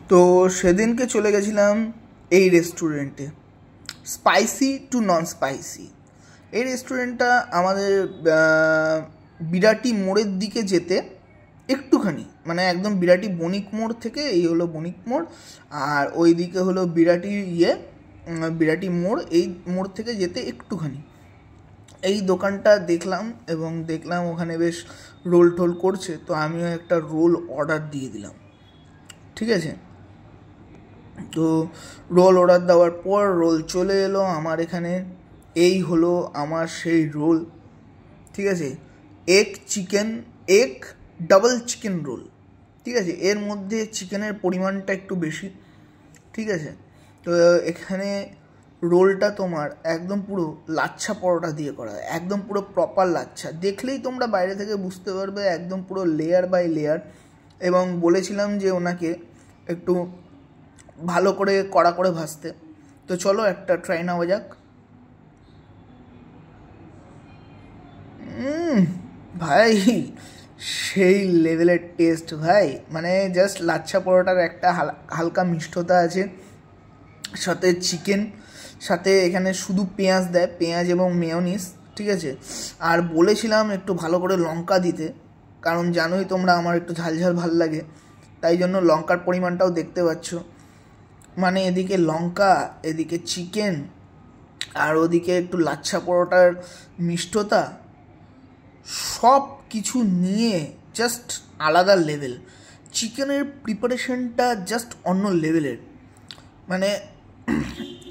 তো সেদিনকে চলে গেছিলাম এই রেস্টুরেন্টে, স্পাইসি টু নন স্পাইসি। এই রেস্টুরেন্টটা আমাদের বিরাটি মোড়ের দিকে যেতে একটুখানি, মানে একদম বিরাটি বণিক মোড় থেকে এই হলো বণিক মোড়, আর ওই দিকে হলো বিরাটি মোড়। এই মোড় থেকে যেতে একটুখানি এই দোকানটা দেখলাম, এবং দেখলাম ওখানে বেশ রোল টোল করছে, তো আমিও একটা রোল অর্ডার দিয়ে দিলাম। ঠিক আছে, তো রোল অর্ডার দেওয়ার পর রোল চলে এলো আমার এখানে। এই হলো আমার সেই রোল। ঠিক আছে, এগ ডাবল চিকেন রোল। ঠিক আছে, এর মধ্যে চিকেনের পরিমাণটা একটু বেশি। ঠিক আছে, তো এখানে রোলটা তোমার একদম পুরো লাচ্ছা পরোটা দিয়ে করা, একদম পুরো প্রপার লাচ্ছা। দেখলেই তোমরা বাইরে থেকে বুঝতে পারবে, একদম পুরো লেয়ার বাই লেয়ার। এবং বলেছিলাম যে ওনাকে একটু ভালো করে কড়া করে ভাজতে। তো চলো একটা ট্রাই নেওয়া যাক। ভাই সেই লেভেলের টেস্ট ভাই, মানে জাস্ট লাচ্ছা পরোটার একটা হালকা মিষ্টতা আছে, সাথে চিকেন, সাথে এখানে শুধু পেঁয়াজ দেয়, পেঁয়াজ এবং মেয়োনিজ। ঠিক আছে, আর বলেছিলাম একটু ভালো করে লঙ্কা দিতে, কারণ জানোই তোমরা আমার একটু ঝালঝাল ভাল লাগে, তাই জন্য লঙ্কার পরিমাণটাও দেখতে পাচ্ছ। মানে এদিকে লঙ্কা, এদিকে চিকেন, আর ওদিকে একটু লাচ্ছা পরোটার মিষ্টতা, সব কিছু নিয়ে জাস্ট আলাদা লেভেল। চিকেনের প্রিপারেশনটা জাস্ট অন্য লেভেলের, মানে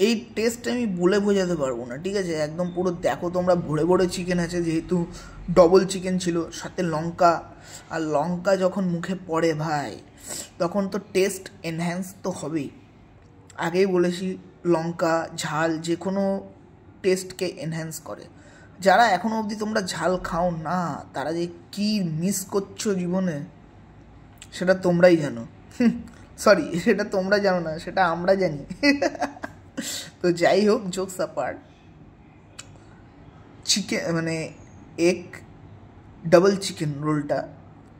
এই টেস্ট আমি বলে বোঝাতে পারবো না। ঠিক আছে, একদম পুরো দেখো তোমরা, ভরে ভরে চিকেন আছে, যেহেতু ডবল চিকেন ছিল, সাথে লঙ্কা। আর লঙ্কা যখন মুখে পড়ে ভাই, তখন তো টেস্ট এনহ্যান্স তো হবেই। আগেই বলেছি, লঙ্কা ঝাল যে কোনো টেস্টকে এনহ্যান্স করে। যারা এখনও অবধি তোমরা ঝাল খাও না, তারা যে কী মিস করছো জীবনে সেটা তোমরাই জানো। সরি, সেটা তোমরা জানো না, সেটা আমরা জানি। তো যাই হোক, জোকস অ্যাপার্ট, চিকেন মানে এগ ডাবল চিকেন রোলটা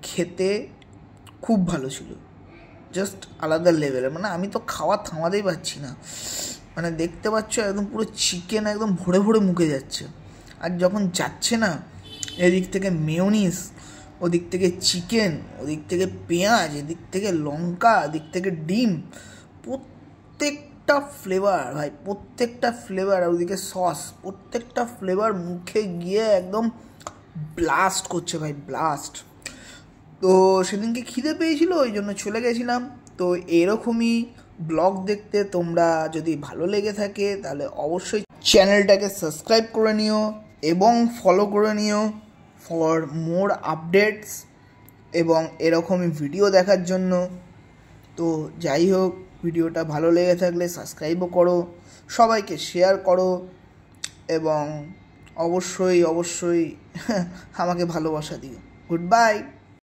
খেতে খুব ভালো ছিল, জাস্ট আলাদা লেভেলের। মানে আমি তো খাওয়া থামাতেই পারছি না, মানে দেখতে পাচ্ছ একদম পুরো চিকেন একদম ভরে ভরে মুখে যাচ্ছে। আর যখন যাচ্ছে না, এদিক থেকে মেয়োনিজ, ওদিক থেকে চিকেন, ওদিক থেকে পেঁয়াজ, এদিক থেকে লঙ্কা, এদিক থেকে ডিম, প্রত্যেকটা ফ্লেভার ভাই, প্রত্যেকটা ফ্লেভার, আর ওদিকে সস, প্রত্যেকটা ফ্লেভার মুখে গিয়ে একদম ব্লাস্ট করছে ভাই, ব্লাস্ট। তো সেদিনকে খিদে পেয়েছিল, ওই জন্য চলে গেছিলাম। তো এরকমই ব্লগ দেখতে তোমরা যদি ভালো লেগে থাকে, তাহলে অবশ্যই চ্যানেলটাকে সাবস্ক্রাইব করে নিও এবং ফলো করে নিও ফর মোর আপডেটস এবং এরকমই ভিডিও দেখার জন্য। তো যাই হোক, ভিডিওটা ভালো লেগে থাকলে সাবস্ক্রাইবও করো, সবাইকে শেয়ার করো, এবং অবশ্যই আমাকে ভালোবাসা দিও। Good bye.